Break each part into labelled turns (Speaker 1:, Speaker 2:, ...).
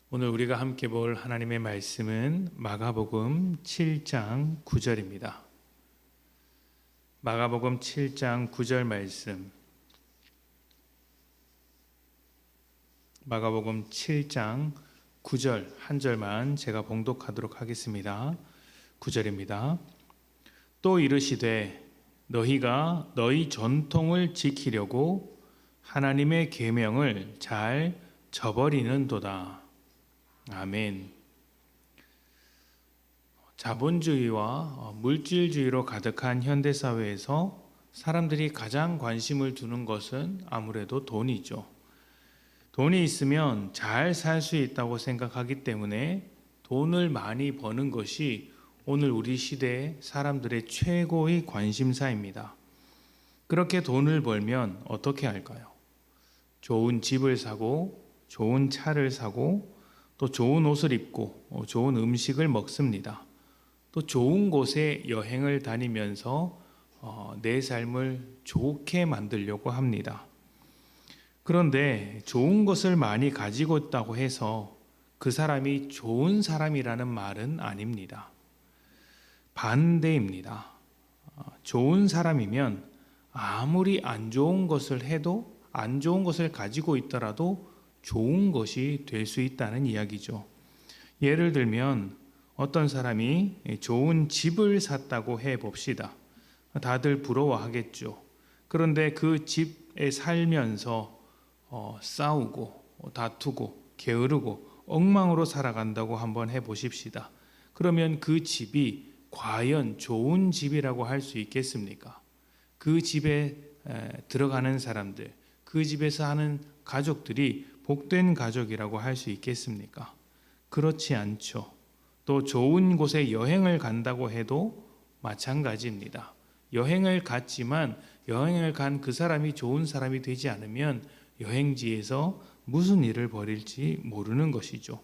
Speaker 1: 오늘 우리가 함께 볼 하나님의 말씀은 마가복음 7장 9절입니다. 마가복음 7장 9절 말씀. 마가복음 7장 9절 한 절만 제가 봉독하도록 하겠습니다. 9절입니다. 또 이르시되 너희가 너희 전통을 지키려고 하나님의 계명을 잘 저버리는도다. 아멘. 자본주의와 물질주의로 가득한 현대사회에서 사람들이 가장 관심을 두는 것은 아무래도 돈이죠. 돈이 있으면 잘 살 수 있다고 생각하기 때문에 돈을 많이 버는 것이 오늘 우리 시대의 사람들의 최고의 관심사입니다. 그렇게 돈을 벌면 어떻게 할까요? 좋은 집을 사고, 좋은 차를 사고, 또 좋은 옷을 입고 좋은 음식을 먹습니다. 또 좋은 곳에 여행을 다니면서 내 삶을 좋게 만들려고 합니다. 그런데 좋은 것을 많이 가지고 있다고 해서 그 사람이 좋은 사람이라는 말은 아닙니다. 반대입니다. 좋은 사람이면 아무리 안 좋은 것을 해도, 안 좋은 것을 가지고 있더라도 좋은 것이 될 수 있다는 이야기죠. 예를 들면 어떤 사람이 좋은 집을 샀다고 해봅시다. 다들 부러워하겠죠. 그런데 그 집에 살면서 싸우고 다투고 게으르고 엉망으로 살아간다고 한번 해보십시다. 그러면 그 집이 과연 좋은 집이라고 할 수 있겠습니까? 그 집에 들어가는 사람들, 그 집에서 하는 가족들이 복된 가족이라고 할 수 있겠습니까? 그렇지 않죠. 또 좋은 곳에 여행을 간다고 해도 마찬가지입니다. 여행을 갔지만 여행을 간 그 사람이 좋은 사람이 되지 않으면 여행지에서 무슨 일을 벌일지 모르는 것이죠.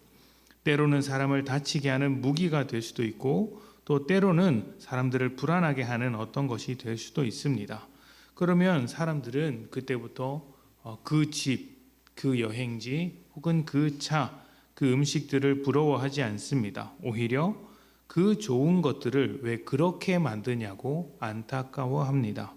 Speaker 1: 때로는 사람을 다치게 하는 무기가 될 수도 있고 또 때로는 사람들을 불안하게 하는 어떤 것이 될 수도 있습니다. 그러면 사람들은 그때부터 그 집, 그 여행지 혹은 그 차, 그 음식들을 부러워하지 않습니다. 오히려 그 좋은 것들을 왜 그렇게 만드냐고 안타까워합니다.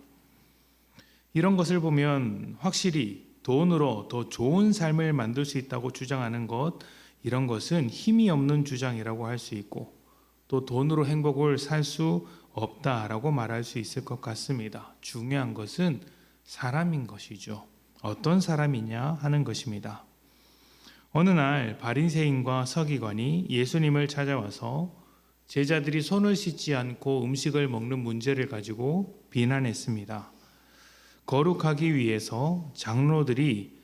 Speaker 1: 이런 것을 보면 확실히 돈으로 더 좋은 삶을 만들 수 있다고 주장하는 것, 이런 것은 힘이 없는 주장이라고 할 수 있고 또 돈으로 행복을 살 수 없다라고 말할 수 있을 것 같습니다. 중요한 것은 사람인 것이죠. 어떤 사람이냐 하는 것입니다. 어느 날 바리새인과 서기관이 예수님을 찾아와서 제자들이 손을 씻지 않고 음식을 먹는 문제를 가지고 비난했습니다. 거룩하기 위해서 장로들이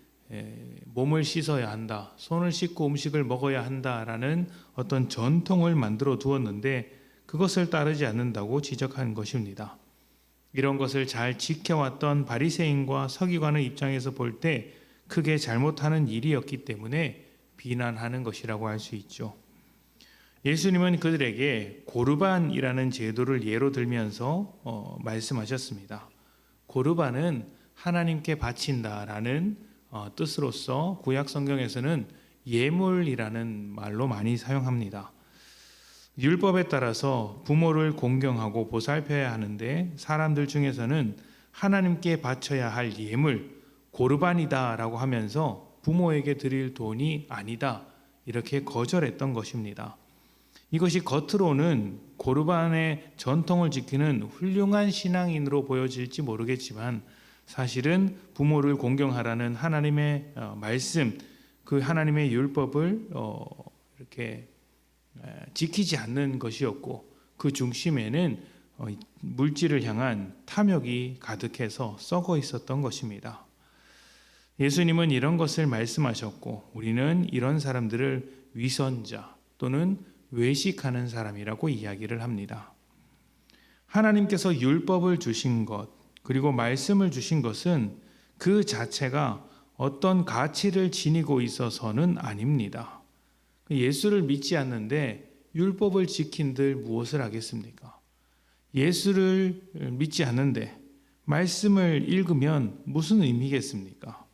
Speaker 1: 몸을 씻어야 한다, 손을 씻고 음식을 먹어야 한다라는 어떤 전통을 만들어 두었는데 그것을 따르지 않는다고 지적한 것입니다. 이런 것을 잘 지켜왔던 바리새인과 서기관의 입장에서 볼 때 크게 잘못하는 일이었기 때문에 비난하는 것이라고 할 수 있죠. 예수님은 그들에게 고르반이라는 제도를 예로 들면서 말씀하셨습니다. 고르반은 하나님께 바친다라는 뜻으로서 구약 성경에서는 예물이라는 말로 많이 사용합니다. 율법에 따라서 부모를 공경하고 보살펴야 하는데 사람들 중에서는 하나님께 바쳐야 할 예물, 고르반이다라고 하면서 부모에게 드릴 돈이 아니다, 이렇게 거절했던 것입니다. 이것이 겉으로는 고르반의 전통을 지키는 훌륭한 신앙인으로 보여질지 모르겠지만 사실은 부모를 공경하라는 하나님의 말씀, 그 하나님의 율법을 이렇게 지키지 않는 것이었고 그 중심에는 물질을 향한 탐욕이 가득해서 썩어 있었던 것입니다. 예수님은 이런 것을 말씀하셨고 우리는 이런 사람들을 위선자 또는 외식하는 사람이라고 이야기를 합니다. 하나님께서 율법을 주신 것 그리고 말씀을 주신 것은 그 자체가 어떤 가치를 지니고 있어서는 아닙니다. 예수를 믿지 않는데 율법을 지킨들 무엇을 하겠습니까? 예수를 믿지 않는데 말씀을 읽으면 무슨 의미겠습니까?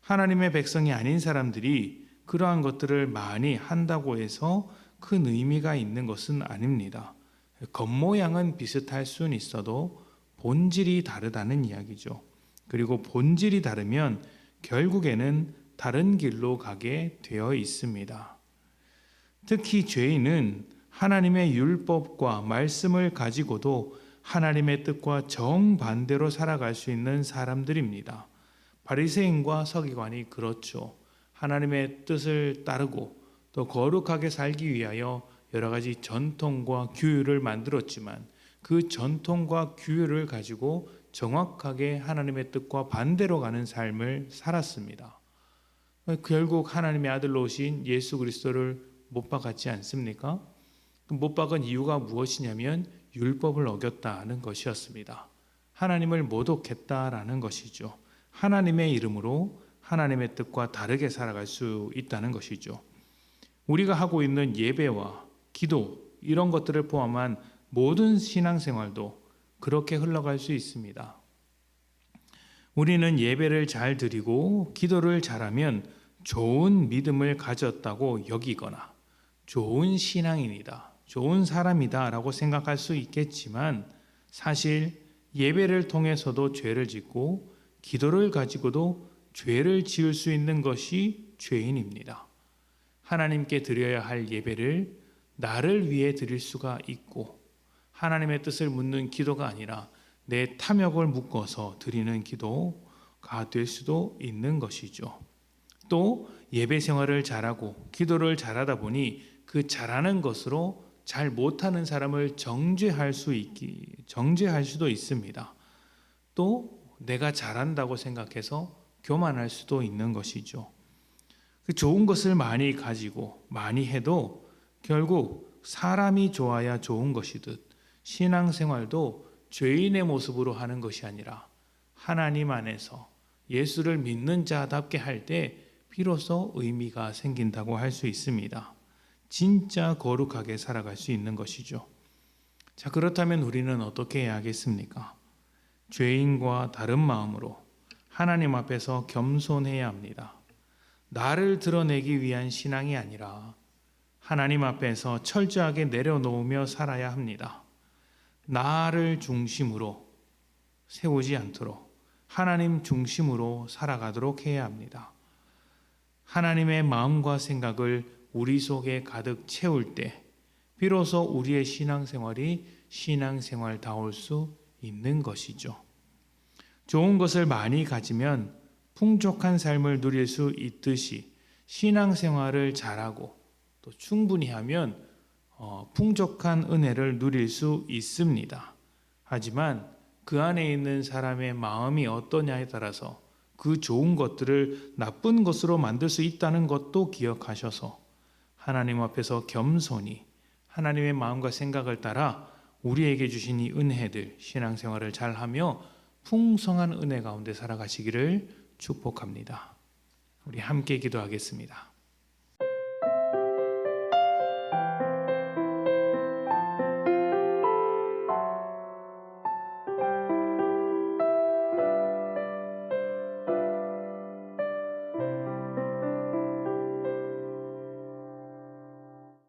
Speaker 1: 하나님의 백성이 아닌 사람들이 그러한 것들을 많이 한다고 해서 큰 의미가 있는 것은 아닙니다. 겉모양은 비슷할 수는 있어도 본질이 다르다는 이야기죠. 그리고 본질이 다르면 결국에는 다른 길로 가게 되어 있습니다. 특히 죄인은 하나님의 율법과 말씀을 가지고도 하나님의 뜻과 정반대로 살아갈 수 있는 사람들입니다. 바리새인과 서기관이 그렇죠. 하나님의 뜻을 따르고 또 거룩하게 살기 위하여 여러 가지 전통과 규율을 만들었지만 그 전통과 규율을 가지고 정확하게 하나님의 뜻과 반대로 가는 삶을 살았습니다. 결국 하나님의 아들로 오신 예수 그리스도를 못 박았지 않습니까? 못 박은 이유가 무엇이냐면 율법을 어겼다는 것이었습니다. 하나님을 모독했다라는 것이죠. 하나님의 이름으로 하나님의 뜻과 다르게 살아갈 수 있다는 것이죠. 우리가 하고 있는 예배와 기도 이런 것들을 포함한 모든 신앙생활도 그렇게 흘러갈 수 있습니다. 우리는 예배를 잘 드리고 기도를 잘하면 좋은 믿음을 가졌다고 여기거나 좋은 신앙인이다, 좋은 사람이다 라고 생각할 수 있겠지만 사실 예배를 통해서도 죄를 짓고 기도를 가지고도 죄를 지을 수 있는 것이 죄인입니다. 하나님께 드려야 할 예배를 나를 위해 드릴 수가 있고 하나님의 뜻을 묻는 기도가 아니라 내 탐욕을 묶어서 드리는 기도가 될 수도 있는 것이죠. 또 예배 생활을 잘하고 기도를 잘하다 보니 그 잘하는 것으로 잘 못하는 사람을 정죄할 수도 있습니다. 또 내가 잘한다고 생각해서 교만할 수도 있는 것이죠. 그 좋은 것을 많이 가지고 많이 해도 결국 사람이 좋아야 좋은 것이듯 신앙생활도 죄인의 모습으로 하는 것이 아니라 하나님 안에서 예수를 믿는 자답게 할 때 비로소 의미가 생긴다고 할 수 있습니다. 진짜 거룩하게 살아갈 수 있는 것이죠. 자, 그렇다면 우리는 어떻게 해야 하겠습니까? 죄인과 다른 마음으로 하나님 앞에서 겸손해야 합니다. 나를 드러내기 위한 신앙이 아니라 하나님 앞에서 철저하게 내려놓으며 살아야 합니다. 나를 중심으로 세우지 않도록 하나님 중심으로 살아가도록 해야 합니다. 하나님의 마음과 생각을 우리 속에 가득 채울 때 비로소 우리의 신앙생활이 신앙생활다울 수 있는 것이죠. 좋은 것을 많이 가지면 풍족한 삶을 누릴 수 있듯이 신앙생활을 잘하고 또 충분히 하면 풍족한 은혜를 누릴 수 있습니다. 하지만 그 안에 있는 사람의 마음이 어떠냐에 따라서 그 좋은 것들을 나쁜 것으로 만들 수 있다는 것도 기억하셔서 하나님 앞에서 겸손히 하나님의 마음과 생각을 따라 우리에게 주신 이 은혜들 신앙생활을 잘하며 풍성한 은혜 가운데 살아가시기를 축복합니다. 우리 함께 기도하겠습니다.